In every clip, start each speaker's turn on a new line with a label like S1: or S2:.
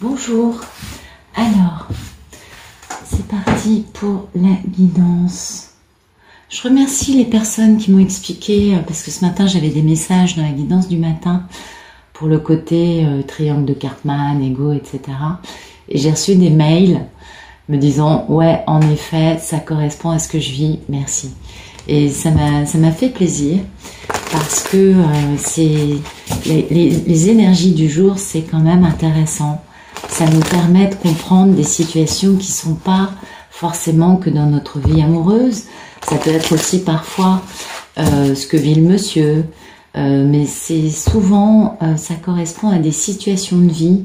S1: Bonjour, alors c'est parti pour la guidance. Je remercie les personnes qui m'ont expliqué, parce que ce matin j'avais des messages dans la guidance du matin pour le côté triangle de Karpman, ego, etc. Et j'ai reçu des mails me disant ouais, en effet, ça correspond à ce que je vis, merci. Et ça m'a fait plaisir parce que les énergies du jour, c'est quand même intéressant. Ça nous permet de comprendre des situations qui ne sont pas forcément que dans notre vie amoureuse. Ça peut être aussi parfois ce que vit le monsieur, mais c'est souvent, ça correspond à des situations de vie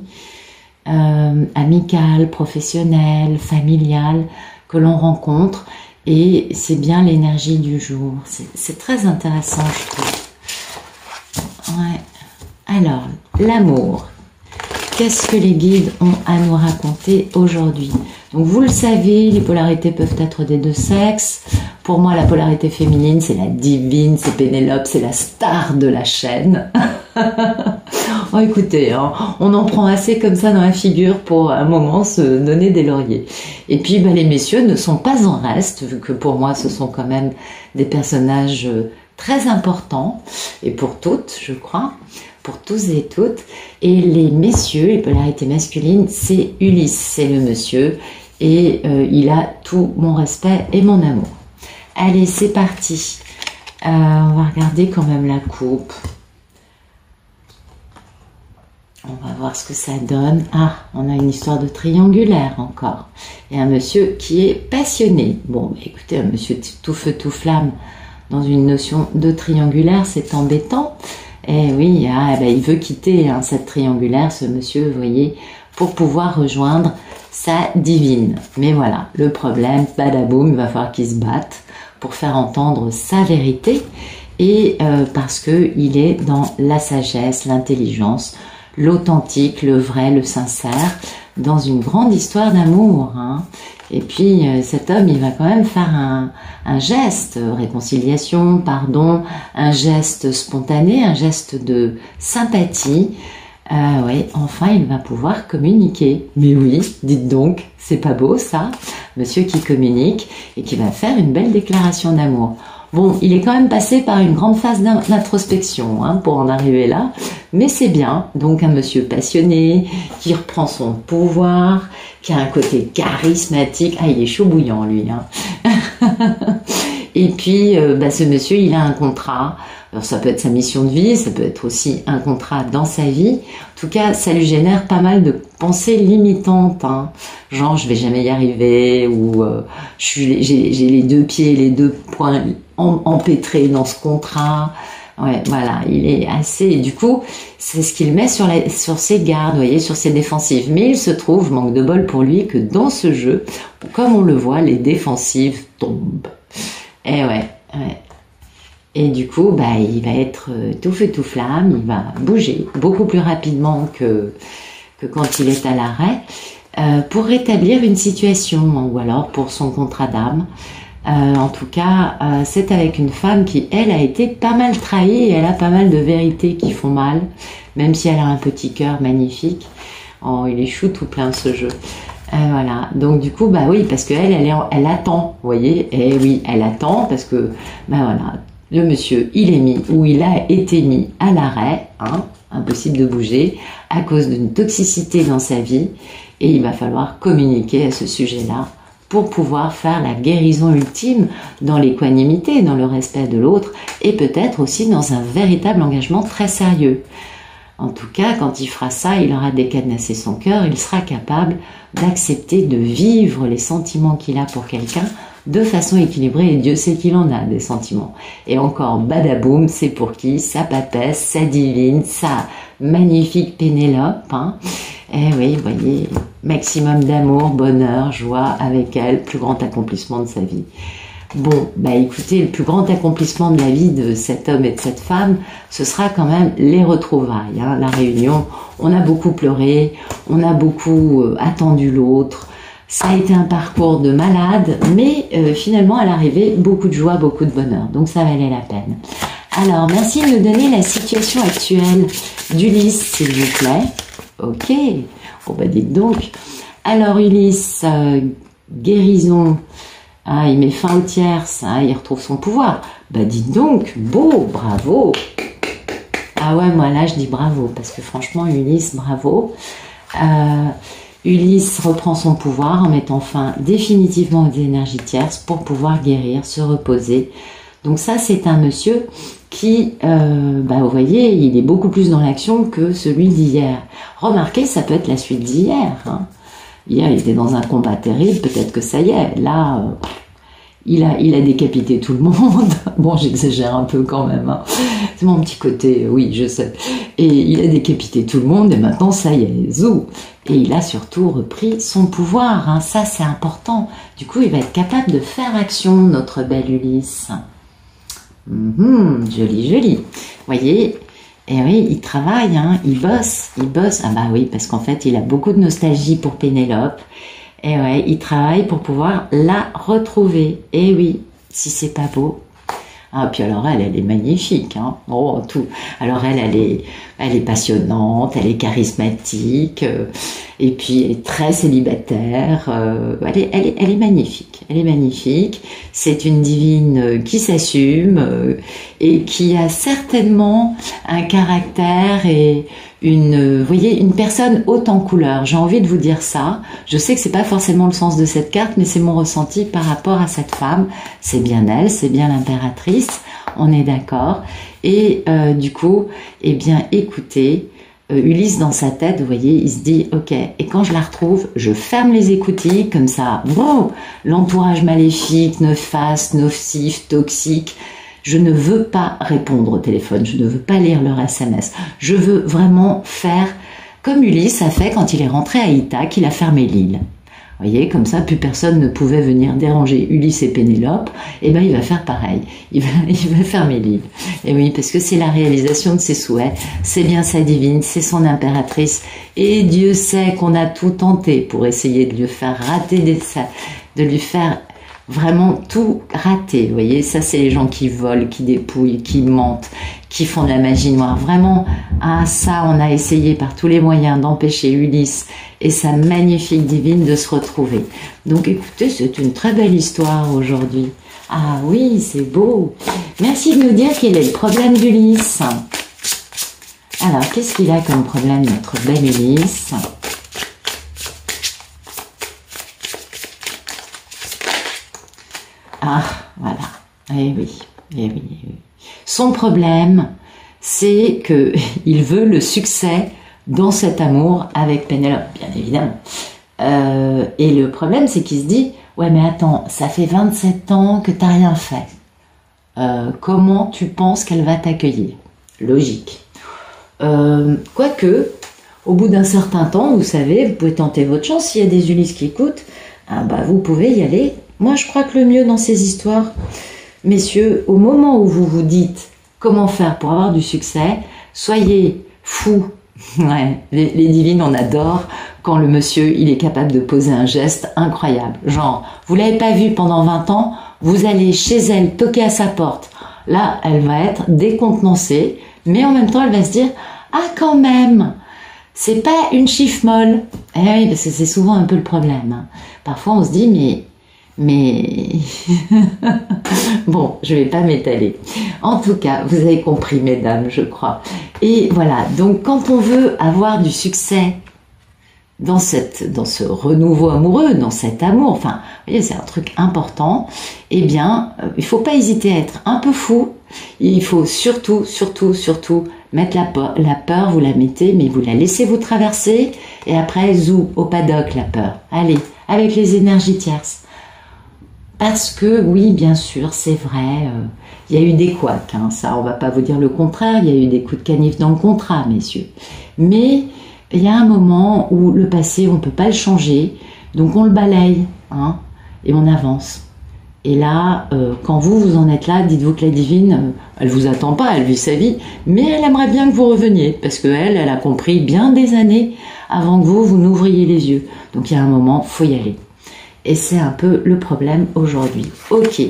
S1: amicales, professionnelles, familiales que l'on rencontre, et c'est bien l'énergie du jour. C'est très intéressant, je trouve. Ouais. Alors, l'amour. Qu'est-ce que les guides ont à nous raconter aujourd'hui? Donc vous le savez, les polarités peuvent être des deux sexes. Pour moi, la polarité féminine, c'est la divine, c'est Pénélope, c'est la star de la chaîne. Oh, écoutez, hein, on en prend assez comme ça dans la figure pour un moment se donner des lauriers. Et puis les messieurs ne sont pas en reste, vu que pour moi ce sont quand même des personnages très importants, et pour toutes, je crois, pour tous et toutes. Et les messieurs, les polarités masculines, c'est Ulysse, c'est le monsieur, et il a tout mon respect et mon amour. Allez, c'est parti. On va regarder quand même la coupe. On va voir ce que ça donne. Ah, on a une histoire de triangulaire encore. Et un monsieur qui est passionné. Bon, écoutez, un monsieur tout feu, tout flamme dans une notion de triangulaire, c'est embêtant. Eh oui, il veut quitter cette triangulaire, ce monsieur, vous voyez, pour pouvoir rejoindre sa divine. Mais voilà, le problème, badaboum, il va falloir qu'il se batte pour faire entendre sa vérité, et parce qu'il est dans la sagesse, l'intelligence, l'authentique, le vrai, le sincère, dans une grande histoire d'amour. Et puis cet homme, il va quand même faire un geste, réconciliation, pardon, un geste spontané, un geste de sympathie. Ouais, enfin, il va pouvoir communiquer. Mais oui, dites donc, c'est pas beau ça? Monsieur qui communique et qui va faire une belle déclaration d'amour. Bon, il est quand même passé par une grande phase d'introspection pour en arriver là, mais c'est bien. Donc un monsieur passionné, qui reprend son pouvoir, qui a un côté charismatique. Ah, il est chaud bouillant lui. Et puis, ce monsieur, il a un contrat. Alors ça peut être sa mission de vie, ça peut être aussi un contrat dans sa vie. En tout cas, ça lui génère pas mal de pensées limitantes. Genre, je vais jamais y arriver, ou j'ai les deux pieds, les deux poings empêtrés dans ce contrat. Ouais, voilà, il est assez... Et du coup, c'est ce qu'il met sur ses gardes, vous voyez, sur ses défensives. Mais il se trouve, manque de bol pour lui, que dans ce jeu, comme on le voit, les défensives tombent. Et ouais. Et du coup, il va être tout feu tout flamme, il va bouger beaucoup plus rapidement que quand il est à l'arrêt, pour rétablir une situation, ou alors pour son contrat d'âme. En tout cas, c'est avec une femme qui, elle, a été pas mal trahie, et elle a pas mal de vérités qui font mal, même si elle a un petit cœur magnifique. Oh, il est chou tout plein ce jeu. Voilà, donc du coup, oui, parce qu'elle, elle attend, vous voyez, et oui, elle attend, parce que, voilà, le monsieur, il est mis, ou il a été mis à l'arrêt, impossible de bouger, à cause d'une toxicité dans sa vie, et il va falloir communiquer à ce sujet-là pour pouvoir faire la guérison ultime dans l'équanimité, dans le respect de l'autre, et peut-être aussi dans un véritable engagement très sérieux. En tout cas, quand il fera ça, il aura décadenassé son cœur, il sera capable d'accepter de vivre les sentiments qu'il a pour quelqu'un de façon équilibrée, et Dieu sait qu'il en a des sentiments. Et encore, badaboum, c'est pour qui? Sa papesse, sa divine, sa magnifique Pénélope. Et oui, vous voyez, maximum d'amour, bonheur, joie avec elle, plus grand accomplissement de sa vie. Bon, écoutez, le plus grand accomplissement de la vie de cet homme et de cette femme, ce sera quand même les retrouvailles, la réunion. On a beaucoup pleuré, on a beaucoup attendu l'autre. Ça a été un parcours de malade, mais finalement, à l'arrivée, beaucoup de joie, beaucoup de bonheur. Donc ça valait la peine. Alors, merci de nous donner la situation actuelle d'Ulysse, s'il vous plaît. Ok. Bon, bah dites donc. Alors, Ulysse, guérison. Ah, il met fin aux tierces. Ah, il retrouve son pouvoir. Bah dites donc. Beau, bravo. Ah ouais, moi là, je dis bravo. Parce que franchement, Ulysse, bravo. Ulysse reprend son pouvoir en mettant fin définitivement aux énergies tierces pour pouvoir guérir, se reposer. Donc ça, c'est un monsieur qui, vous voyez, il est beaucoup plus dans l'action que celui d'hier. Remarquez, ça peut être la suite d'hier. Hein. Hier, il était dans un combat terrible, peut-être que ça y est. Là, il a décapité tout le monde. Bon, j'exagère un peu quand même. Hein. C'est mon petit côté, oui, je sais. Et il a décapité tout le monde et maintenant, ça y est, zou. Et il a surtout repris son pouvoir. Hein. Ça, c'est important. Du coup, il va être capable de faire action, notre bel Ulysse. Joli, joli. Vous voyez, et oui, il travaille, hein, il bosse. Ah bah oui, parce qu'en fait, il a beaucoup de nostalgie pour Pénélope. Et ouais, il travaille pour pouvoir la retrouver. Et oui, si c'est pas beau. Ah, puis alors elle est magnifique, hein. Oh, tout. Alors elle est passionnante, elle est charismatique, et puis elle est très célibataire. Elle est magnifique. Elle est magnifique. C'est une divine qui s'assume et qui a certainement un caractère et vous voyez, une personne haute en couleur. J'ai envie de vous dire ça. Je sais que c'est pas forcément le sens de cette carte, mais c'est mon ressenti par rapport à cette femme. C'est bien elle, c'est bien l'impératrice. On est d'accord. Et du coup, eh bien, écoutez, Ulysse dans sa tête, vous voyez, il se dit, ok, et quand je la retrouve, je ferme les écoutilles, comme ça, bon, l'entourage maléfique, néfaste, nocif, toxique. Je ne veux pas répondre au téléphone, je ne veux pas lire leur SMS. Je veux vraiment faire comme Ulysse a fait quand il est rentré à Ithaque, il a fermé l'île. Vous voyez, comme ça, plus personne ne pouvait venir déranger Ulysse et Pénélope. Et ben, il va faire pareil. Il va fermer l'île. Et oui, parce que c'est la réalisation de ses souhaits. C'est bien sa divine, c'est son impératrice. Et Dieu sait qu'on a tout tenté pour essayer de lui faire rater de lui faire vraiment tout rater. Vous voyez, ça, c'est les gens qui volent, qui dépouillent, qui mentent, qui font de la magie noire. Vraiment, ça, on a essayé par tous les moyens d'empêcher Ulysse et sa magnifique divine de se retrouver. Donc, écoutez, c'est une très belle histoire aujourd'hui. Ah oui, c'est beau. Merci de nous dire quel est le problème d'Ulysse. Alors, qu'est-ce qu'il a comme problème, notre bel Ulysse ? Ah, voilà. Eh oui, eh oui, eh oui. Son problème, c'est que il veut le succès dans cet amour avec Pénélope, bien évidemment. Et le problème, c'est qu'il se dit, ouais, mais attends, ça fait 27 ans que t'as rien fait. Comment tu penses qu'elle va t'accueillir? Logique. Quoique, au bout d'un certain temps, vous savez, vous pouvez tenter votre chance. S'il y a des Ulysses qui écoutent, vous pouvez y aller. Moi, je crois que le mieux dans ces histoires, messieurs, au moment où vous vous dites comment faire pour avoir du succès, soyez fous. Ouais, les divines, on adore quand le monsieur, il est capable de poser un geste incroyable. Genre, vous l'avez pas vu pendant 20 ans, vous allez chez elle toquer à sa porte. Là, elle va être décontenancée, mais en même temps, elle va se dire, ah, quand même, c'est pas une chiffre molle. Eh oui, parce que c'est souvent un peu le problème. Hein. Parfois, on se dit, mais bon, je vais pas m'étaler. En tout cas, vous avez compris, mesdames, je crois. Et voilà, donc quand on veut avoir du succès dans ce renouveau amoureux, dans cet amour, enfin, vous voyez, c'est un truc important, eh bien, il faut pas hésiter à être un peu fou. Il faut surtout mettre la peur, vous la mettez, mais vous la laissez vous traverser, et après, zou, au paddock, la peur. Allez, avec les énergies tierces. Parce que, oui, bien sûr, c'est vrai, il y a eu des couacs, hein, ça, on va pas vous dire le contraire, il y a eu des coups de canif dans le contrat, messieurs. Mais il y a un moment où le passé, on peut pas le changer, donc on le balaye, hein, et on avance. Et là, quand vous en êtes là, dites-vous que la divine, elle vous attend pas, elle vit sa vie, mais elle aimerait bien que vous reveniez, parce que elle a compris bien des années avant que vous n'ouvriez les yeux. Donc il y a un moment, faut y aller. Et c'est un peu le problème aujourd'hui. Ok.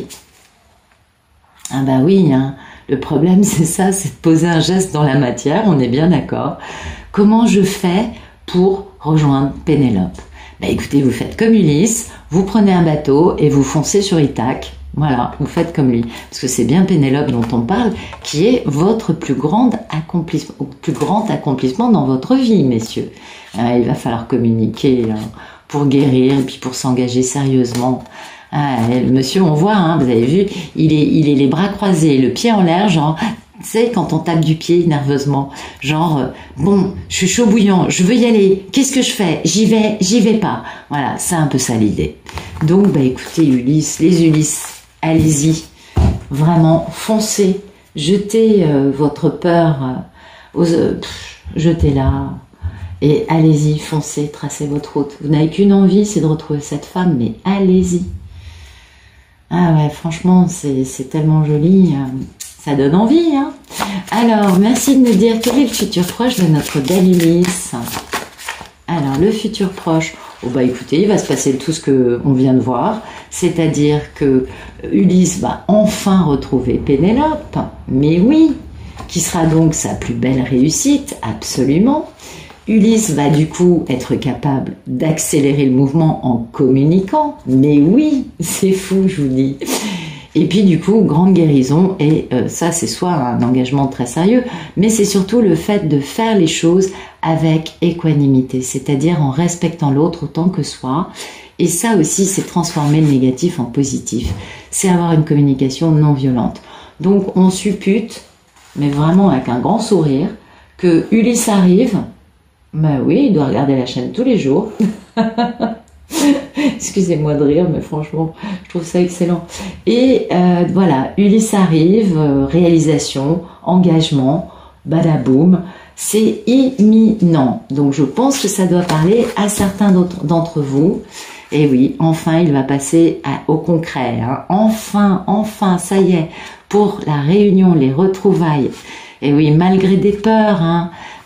S1: Ah bah oui, hein, le problème c'est ça, c'est de poser un geste dans la matière, on est bien d'accord. Comment je fais pour rejoindre Pénélope. Bah écoutez, vous faites comme Ulysse, vous prenez un bateau et vous foncez sur Ithaque. Voilà, vous faites comme lui. Parce que c'est bien Pénélope dont on parle, qui est votre plus grand accomplissement dans votre vie, messieurs. Il va falloir communiquer pour guérir et puis pour s'engager sérieusement. Le monsieur, on voit, hein, vous avez vu, il est les bras croisés, le pied en l'air, genre, tu sais, quand on tape du pied nerveusement, genre, bon, je suis chaud bouillant, je veux y aller, qu'est-ce que je fais? J'y vais pas. Voilà, c'est un peu ça l'idée. Donc, bah écoutez, Ulysse, les Ulysses, allez-y, vraiment, foncez, jetez votre peur, jetez-la, et allez-y, foncez, tracez votre route. Vous n'avez qu'une envie, c'est de retrouver cette femme, mais allez-y. Ah ouais, franchement, c'est tellement joli, ça donne envie, hein. Alors, merci de me dire quel est le futur proche de notre belle Ulysse. Alors, le futur proche, oh bah écoutez, il va se passer tout ce qu'on vient de voir, c'est-à-dire que Ulysse va enfin retrouver Pénélope, mais oui, qui sera donc sa plus belle réussite, absolument. Ulysse va du coup être capable d'accélérer le mouvement en communiquant, mais oui, c'est fou, je vous dis. Et puis du coup, grande guérison, et ça c'est soit un engagement très sérieux, mais c'est surtout le fait de faire les choses avec équanimité, c'est-à-dire en respectant l'autre autant que soi. Et ça aussi, c'est transformer le négatif en positif. C'est avoir une communication non violente. Donc on suppute, mais vraiment avec un grand sourire, que Ulysse arrive. Ben oui, il doit regarder la chaîne tous les jours. Excusez-moi de rire, mais franchement, je trouve ça excellent. Et voilà, Ulysse arrive, réalisation, engagement, badaboum, c'est imminent. Donc je pense que ça doit parler à certains d'entre vous. Et oui, enfin, il va passer au concret. Hein. Enfin, ça y est, pour la réunion, les retrouvailles. Et oui, malgré des peurs,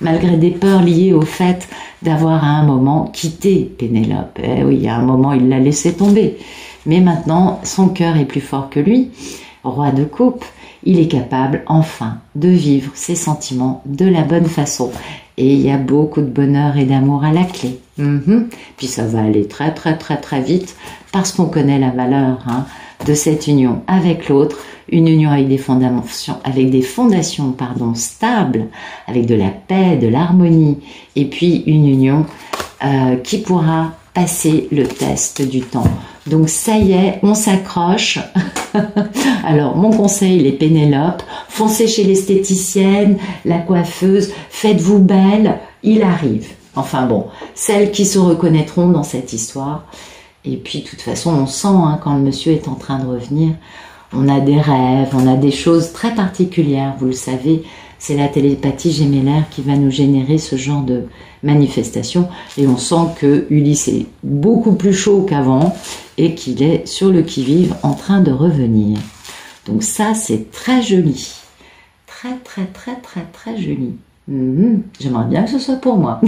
S1: malgré des peurs liées au fait d'avoir à un moment quitté Pénélope. Eh oui, à un moment, il l'a laissé tomber. Mais maintenant, son cœur est plus fort que lui. Roi de coupe, il est capable, enfin, de vivre ses sentiments de la bonne façon. Et il y a beaucoup de bonheur et d'amour à la clé. Puis ça va aller très, très, très, très vite parce qu'on connaît la valeur de cette union avec l'autre. Une union avec des fondations, stables, avec de la paix, de l'harmonie, et puis une union qui pourra passer le test du temps. Donc ça y est, on s'accroche. Alors mon conseil, les Pénélope, foncez chez l'esthéticienne, la coiffeuse, faites-vous belle, il arrive. Enfin bon, celles qui se reconnaîtront dans cette histoire. Et puis de toute façon, on sent quand le monsieur est en train de revenir. On a des rêves, on a des choses très particulières, vous le savez, c'est la télépathie gémellaire qui va nous générer ce genre de manifestation et on sent que Ulysse est beaucoup plus chaud qu'avant et qu'il est sur le qui-vive en train de revenir. Donc ça, c'est très joli, très très très très très joli. J'aimerais bien que ce soit pour moi.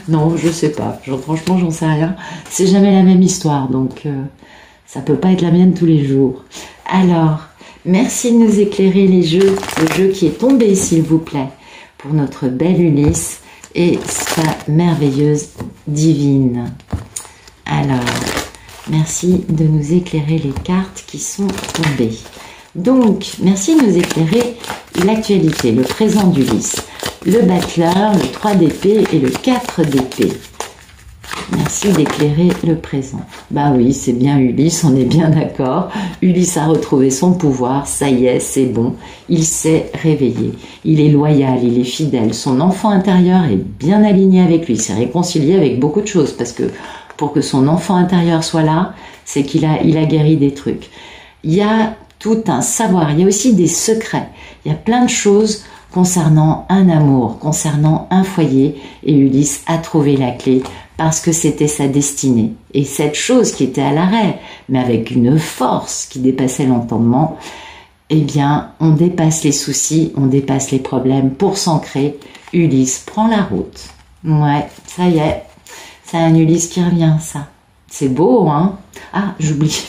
S1: Non, je sais pas, franchement, j'en sais rien. C'est jamais la même histoire, donc... ça peut pas être la mienne tous les jours. Alors, merci de nous éclairer le jeu qui est tombé, s'il vous plaît, pour notre belle Ulysse et sa merveilleuse divine. Alors, merci de nous éclairer les cartes qui sont tombées. Donc, merci de nous éclairer l'actualité, le présent d'Ulysse, le battleur, le 3 d'épée et le 4 d'épée. Merci d'éclairer le présent. Bah oui, c'est bien Ulysse, on est bien d'accord. Ulysse a retrouvé son pouvoir, ça y est, c'est bon. Il s'est réveillé. Il est loyal, il est fidèle. Son enfant intérieur est bien aligné avec lui. Il s'est réconcilié avec beaucoup de choses parce que pour que son enfant intérieur soit là, c'est qu'il a guéri des trucs. Il y a tout un savoir, il y a aussi des secrets. Il y a plein de choses concernant un amour, concernant un foyer. Et Ulysse a trouvé la clé parce que c'était sa destinée. Et cette chose qui était à l'arrêt, mais avec une force qui dépassait l'entendement, eh bien, on dépasse les soucis, on dépasse les problèmes pour s'ancrer. Ulysse prend la route. Ouais, ça y est, c'est un Ulysse qui revient, ça. C'est beau, hein? Ah, j'oublie.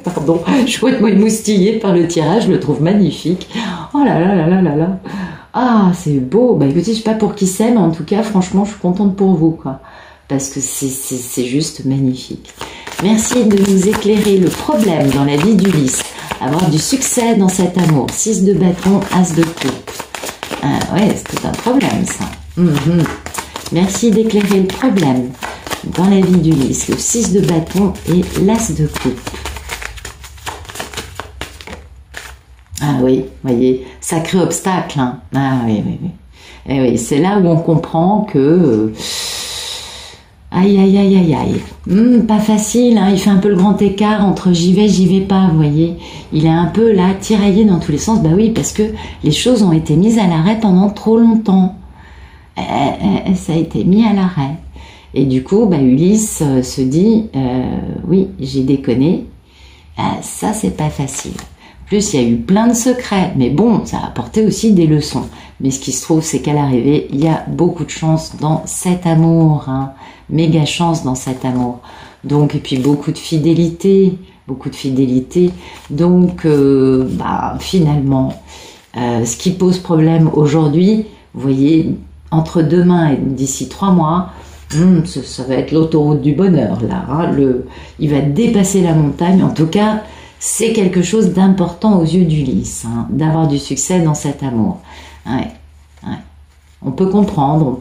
S1: Pardon, je suis complètement émoustillée par le tirage, je le trouve magnifique. Oh là là là là là là. Ah, c'est beau. Bah écoutez, je sais pas pour qui c'est, mais en tout cas, franchement, je suis contente pour vous, quoi. Parce que c'est juste magnifique. Merci de nous éclairer le problème dans la vie d'Ulysse. Avoir du succès dans cet amour. 6 de bâton, as de coupe. Ah ouais, c'est tout un problème, ça. Merci d'éclairer le problème dans la vie d'Ulysse. Le 6 de bâton et l'as de coupe. Ah oui, voyez, sacré obstacle. Hein. Ah oui, oui, oui. Et oui, c'est là où on comprend que... aïe, aïe, aïe, aïe, aïe. Pas facile, hein. Il fait un peu le grand écart entre j'y vais pas, vous voyez. Il est un peu là, tiraillé dans tous les sens. Bah oui, parce que les choses ont été mises à l'arrêt pendant trop longtemps. Ça a été mis à l'arrêt. Et du coup, bah, Ulysse se dit, oui, j'ai déconné. Ça, c'est pas facile. Plus, il y a eu plein de secrets, mais bon, ça a apporté aussi des leçons. Mais ce qui se trouve, c'est qu'à l'arrivée, il y a beaucoup de chance dans cet amour, hein. Méga chance dans cet amour. Donc, et puis beaucoup de fidélité, Donc, bah, finalement, ce qui pose problème aujourd'hui, vous voyez, entre demain et d'ici 3 mois, ça va être l'autoroute du bonheur, là. Hein. Il va dépasser la montagne, en tout cas. C'est quelque chose d'important aux yeux d'Ulysse, hein, d'avoir du succès dans cet amour. Ouais. On peut comprendre,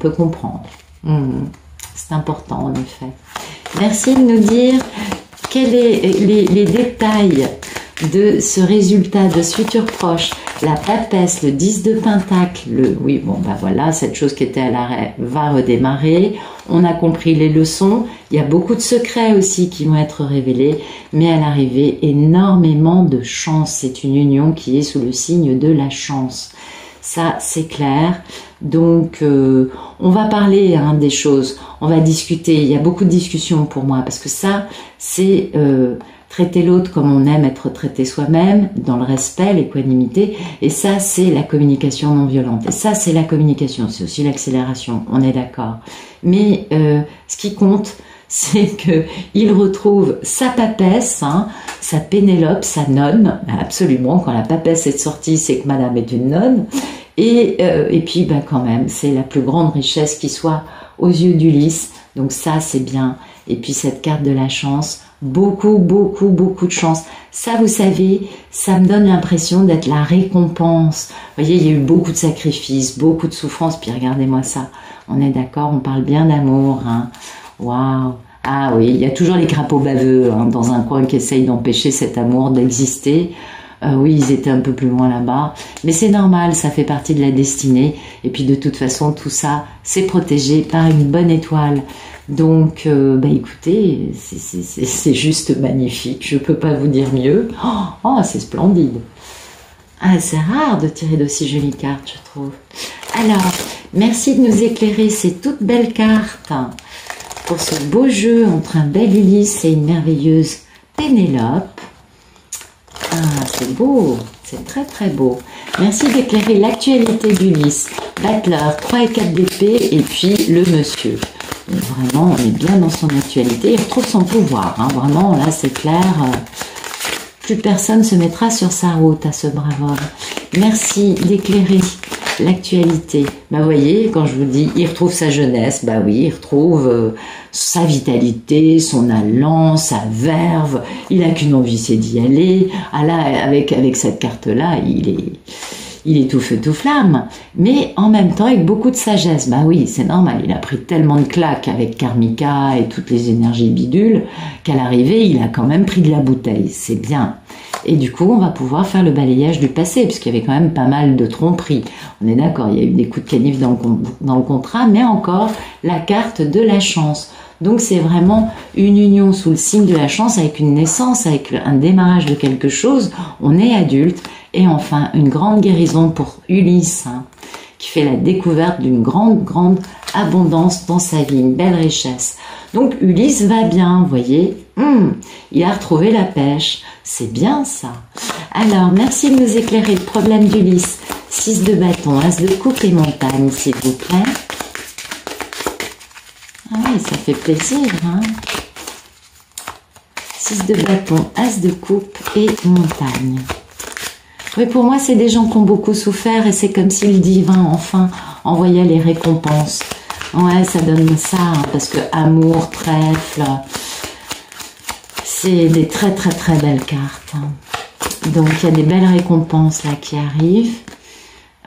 S1: C'est important, en effet. Merci de nous dire quels sont les détails de ce résultat, de ce futur proche. La papesse, le 10 de pentacle, oui, bon, bah voilà, cette chose qui était à l'arrêt va redémarrer. On a compris les leçons. Il y a beaucoup de secrets aussi qui vont être révélés, mais à l'arrivée, énormément de chance. C'est une union qui est sous le signe de la chance. Ça, c'est clair. Donc, on va parler des choses. On va discuter. Il y a beaucoup de discussions pour moi, parce que ça, c'est... traiter l'autre comme on aime être traité soi-même, dans le respect, l'équanimité, et ça c'est la communication non violente, et ça c'est la communication, c'est aussi l'accélération, on est d'accord. Mais ce qui compte, c'est qu'il retrouve sa papesse, hein, sa Pénélope, sa nonne, absolument, quand la papesse est sortie, c'est que madame est une nonne, et puis ben, quand même, c'est la plus grande richesse qui soit aux yeux d'Ulysse, donc ça c'est bien, et puis cette carte de la chance, beaucoup de chance. Ça, vous savez, ça me donne l'impression d'être la récompense. Vous voyez, il y a eu beaucoup de sacrifices, beaucoup de souffrances, puis regardez-moi ça. On est d'accord, on parle bien d'amour. Hein. Waouh. Ah oui, il y a toujours les crapauds baveux hein, dans un coin qui essayent d'empêcher cet amour d'exister. Oui, ils étaient un peu plus loin là-bas, mais c'est normal, ça fait partie de la destinée. Et puis de toute façon, tout ça, c'est protégé par une bonne étoile. Donc, bah écoutez, c'est juste magnifique. Je peux pas vous dire mieux. Oh, c'est splendide. Ah, c'est rare de tirer d'aussi jolies cartes, je trouve. Alors, merci de nous éclairer ces toutes belles cartes pour ce beau jeu entre un bel Ulysse et une merveilleuse Pénélope. Ah, c'est beau, c'est très beau. Merci d'éclairer l'actualité d'Ulysse, battleur, 3 et 4 d'épée, et puis le monsieur. Vraiment, on est bien dans son actualité, il retrouve son pouvoir, hein. Vraiment, là c'est clair, plus personne se mettra sur sa route à ce brave homme. Merci d'éclairer l'actualité. Bah vous voyez, quand je vous dis, il retrouve sa jeunesse, bah oui, il retrouve sa vitalité, son allant, sa verve, il n'a qu'une envie, c'est d'y aller. Ah là, avec cette carte-là, il est tout feu, tout flamme, mais en même temps avec beaucoup de sagesse. Bah oui, c'est normal, il a pris tellement de claques avec Karmika et toutes les énergies bidules qu'à l'arrivée, il a quand même pris de la bouteille, c'est bien. Et du coup, on va pouvoir faire le balayage du passé, puisqu'il y avait quand même pas mal de tromperies. On est d'accord, il y a eu des coups de canif dans le contrat, mais encore la carte de la chance. Donc c'est vraiment une union sous le signe de la chance, avec une naissance, avec un démarrage de quelque chose. On est adulte. Et enfin, une grande guérison pour Ulysse, hein, qui fait la découverte d'une grande abondance dans sa vie, une belle richesse. Donc Ulysse va bien, vous voyez, il a retrouvé la pêche, c'est bien ça. Alors, merci de nous éclairer le problème d'Ulysse. 6 de bâton, as de coupe et montagne, s'il vous plaît. Ah oui, ça fait plaisir, hein. 6 de bâton, as de coupe et montagne. Oui, pour moi, c'est des gens qui ont beaucoup souffert et c'est comme si le divin, enfin, envoyait les récompenses. Ouais, ça donne ça, hein, parce que amour, trèfle, c'est des très très très belles cartes. Hein. Donc, il y a des belles récompenses là qui arrivent.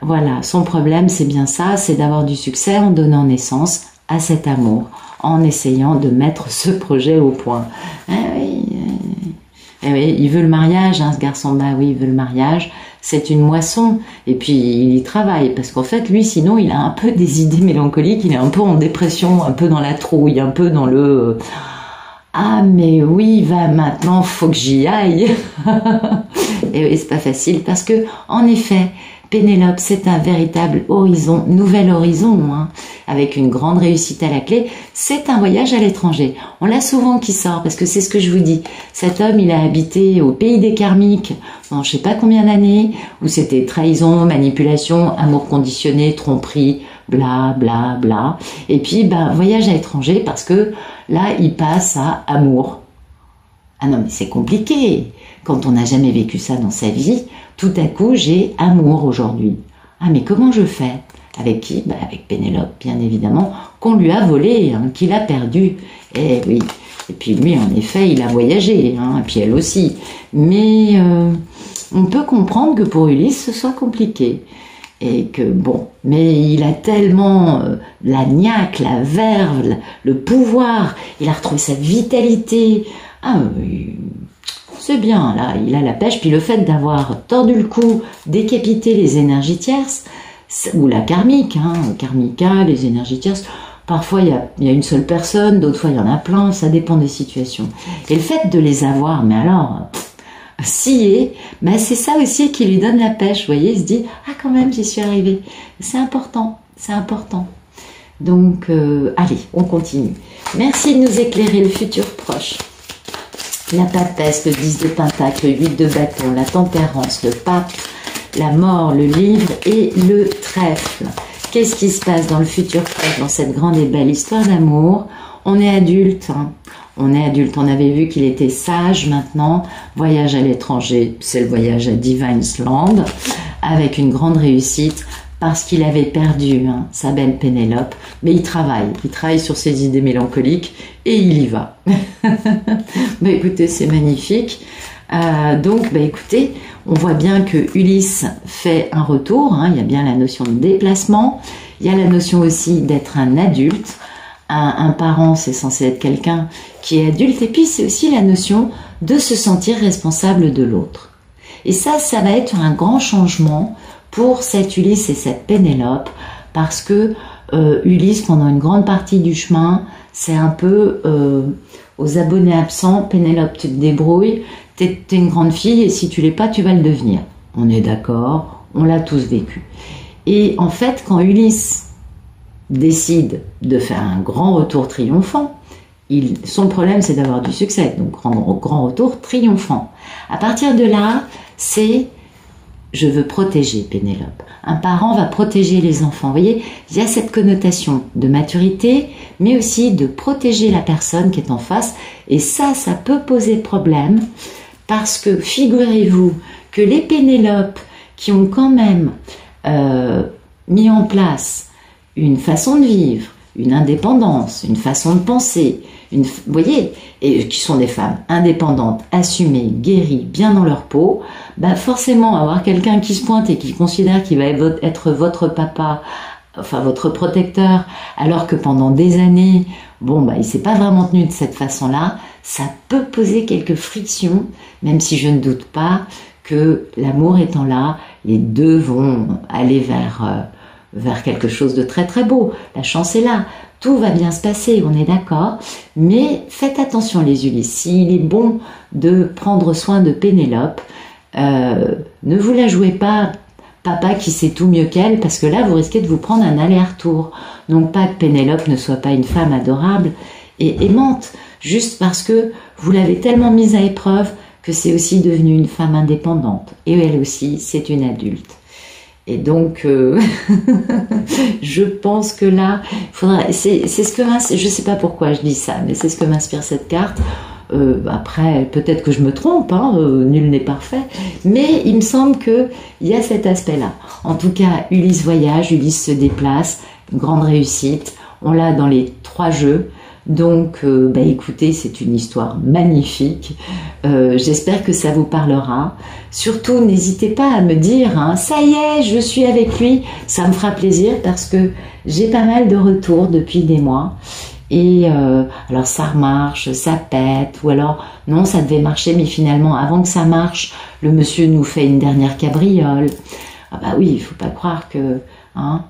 S1: Voilà, son problème, c'est bien ça, c'est d'avoir du succès en donnant naissance à cet amour, en essayant de mettre ce projet au point. Eh oui, il veut le mariage, hein, ce garçon. Bah oui, il veut le mariage. C'est une moisson. Et puis, il y travaille. Parce qu'en fait, lui, sinon, il a un peu des idées mélancoliques. Il est un peu en dépression, un peu dans la trouille, un peu dans le... Ah, mais oui, va maintenant, faut que j'y aille. Et oui, c'est pas facile. Parce que, en effet, Pénélope, c'est un véritable horizon, nouvel horizon, hein, avec une grande réussite à la clé. C'est un voyage à l'étranger. On l'a souvent qui sort, parce que c'est ce que je vous dis. Cet homme, il a habité au pays des karmiques pendant je sais pas combien d'années, où c'était trahison, manipulation, amour conditionné, tromperie, bla bla bla. Et puis, ben, voyage à l'étranger, parce que là, il passe à amour. Ah non, mais c'est compliqué. Quand on n'a jamais vécu ça dans sa vie, tout à coup, j'ai amour aujourd'hui. Ah, mais comment je fais? Avec qui? Ben, avec Pénélope, bien évidemment, qu'on lui a volé, hein, qu'il a perdu. Eh oui. Et puis lui, en effet, il a voyagé, hein, et puis elle aussi. Mais on peut comprendre que pour Ulysse, ce soit compliqué. Et que, bon, mais il a tellement la niaque, la verve, le pouvoir, il a retrouvé sa vitalité. Ah, c'est bien, là, il a la pêche. Puis le fait d'avoir tordu le cou, décapité les énergies tierces, ou la karmique, hein, karmika, les énergies tierces, parfois il y a une seule personne, d'autres fois il y en a plein, ça dépend des situations. Et le fait de les avoir, mais alors, scier, ben c'est ça aussi qui lui donne la pêche, vous voyez, il se dit, ah quand même, j'y suis arrivé. C'est important, c'est important. Donc, allez, on continue. Merci de nous éclairer le futur proche. La papesse, le 10 de pentacle, le 8 de bâton, la tempérance, le pape, la mort, le livre et le trèfle. Qu'est-ce qui se passe dans le futur proche, dans cette grande et belle histoire d'amour? On est adulte, hein. On est adulte. On avait vu qu'il était sage maintenant. Voyage à l'étranger, c'est le voyage à Divine's Land, avec une grande réussite, parce qu'il avait perdu, hein, sa belle Pénélope. Mais il travaille sur ses idées mélancoliques et il y va. Bah écoutez, c'est magnifique. Donc, bah écoutez, on voit bien que Ulysse fait un retour, hein, il y a bien la notion de déplacement, il y a la notion aussi d'être un adulte. Un parent, c'est censé être quelqu'un qui est adulte, et puis c'est aussi la notion de se sentir responsable de l'autre. Et ça va être un grand changement pour cet Ulysse et cette Pénélope, parce que Ulysse, pendant une grande partie du chemin, c'est un peu aux abonnés absents, Pénélope, tu te débrouilles, t'es une grande fille, et si tu l'es pas, tu vas le devenir. On est d'accord, on l'a tous vécu. Et en fait, quand Ulysse décide de faire un grand retour triomphant, son problème c'est d'avoir du succès, donc grand retour triomphant. À partir de là, c'est je veux protéger Pénélope. Un parent va protéger les enfants. Vous voyez, il y a cette connotation de maturité, mais aussi de protéger la personne qui est en face. Et ça peut poser problème, parce que figurez-vous que les Pénélopes qui ont quand même mis en place une façon de vivre, une indépendance, une façon de penser, vous voyez, et qui sont des femmes indépendantes, assumées, guéries, bien dans leur peau, bah forcément avoir quelqu'un qui se pointe et qui considère qu'il va être votre papa, enfin votre protecteur, alors que pendant des années, bon bah il s'est pas vraiment tenu de cette façon-là, ça peut poser quelques frictions, même si je ne doute pas que l'amour étant là, les deux vont aller vers quelque chose de très très beau. La chance est là, tout va bien se passer, on est d'accord, mais faites attention les Ulysses, s'il est bon de prendre soin de Pénélope, ne vous la jouez pas papa qui sait tout mieux qu'elle, parce que là vous risquez de vous prendre un aller-retour. Donc pas que Pénélope ne soit pas une femme adorable et aimante, juste parce que vous l'avez tellement mise à épreuve que c'est aussi devenu une femme indépendante, et elle aussi c'est une adulte. Et donc, je pense que là, c'est ce que je sais pas pourquoi je dis ça, mais c'est ce que m'inspire cette carte. Après, peut-être que je me trompe, hein, nul n'est parfait, mais il me semble qu'il y a cet aspect-là. En tout cas, Ulysse voyage, Ulysse se déplace, une grande réussite. On l'a dans les 3 jeux. Donc, écoutez, c'est une histoire magnifique. J'espère que ça vous parlera. Surtout, n'hésitez pas à me dire, hein, ça y est, je suis avec lui. Ça me fera plaisir parce que j'ai pas mal de retours depuis des mois. Et alors ça remarche, ça pète, ou alors non, ça devait marcher, mais finalement, avant que ça marche, le monsieur nous fait une dernière cabriole. Ah bah oui, il faut pas croire que... Hein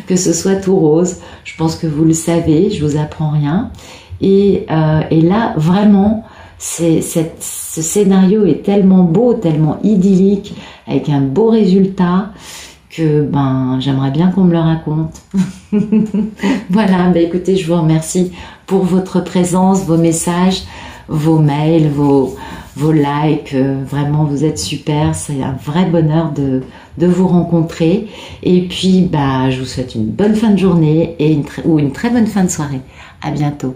S1: que ce soit tout rose. Je pense que vous le savez, je vous apprends rien. Et là, vraiment, ce scénario est tellement beau, tellement idyllique, avec un beau résultat, que j'aimerais bien qu'on me le raconte. Voilà, écoutez, je vous remercie pour votre présence, vos messages, vos mails, vos likes. Vraiment, vous êtes super. C'est un vrai bonheur de vous rencontrer. Et puis, je vous souhaite une bonne fin de journée ou une très bonne fin de soirée. À bientôt.